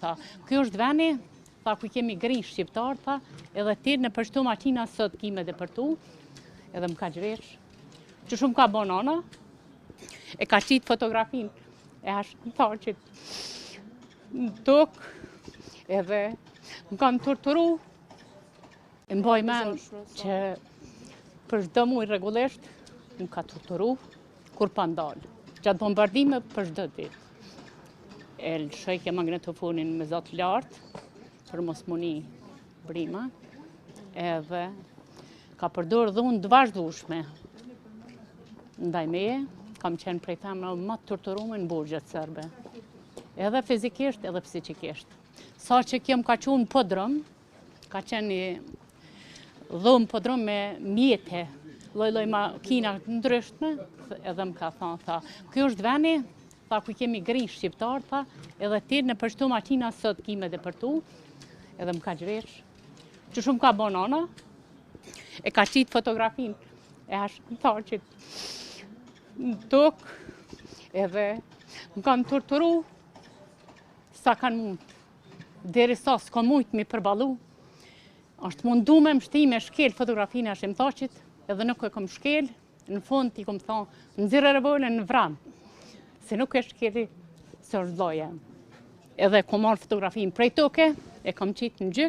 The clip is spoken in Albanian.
Tha, kjo është veni, tha, ku kemi gri shqiptar, tha, edhe ti në përshtu matina sot kime dhe për tu, edhe më ka gjvesh, që shumë ka bon ana, e ka qitë fotografin, e ashtë më tha që në tokë, edhe më kanë torturu, e mbaj men që për çdo muaj rregullisht më ka torturu, kur pa ndalë, gjatë bombardime për çdo ditë. E lëshojke magnetofonin me zot lartë, për mos muni brima, edhe ka përdorë dhunë të vazhdueshme. Ndaj meje, kam qenë prej femra më të torturuar në burgjet serbe. Edhe fizikisht, edhe psikikisht. Sa që kjo më ka qenë podrum, ka qenë një dhunë podrum me mjete, lloj makina ndryshme, edhe më ka thënë, tha, kjo është veni, tha, ku kemi gri shqiptar, tha, edhe ti në përshtu makina sot kime dhe për tu, edhe më ka gjvesh, që shumë ka bon ana, e ka qitë fotografin, e ashtë më tha që në tokë, edhe më kanë torturu, sa kanë mund, deri sa s'ka mujt mi përbalu, është mundu me mështi me shkel fotografinë ashtë më thaqit, edhe nuk e kom shkel, në fund t'i kom thonë, nëzirë revolën në vram, se nuk e shkeli së është doja. Edhe kom marrë fotografinë prej toke, e kom qitë në gjyk,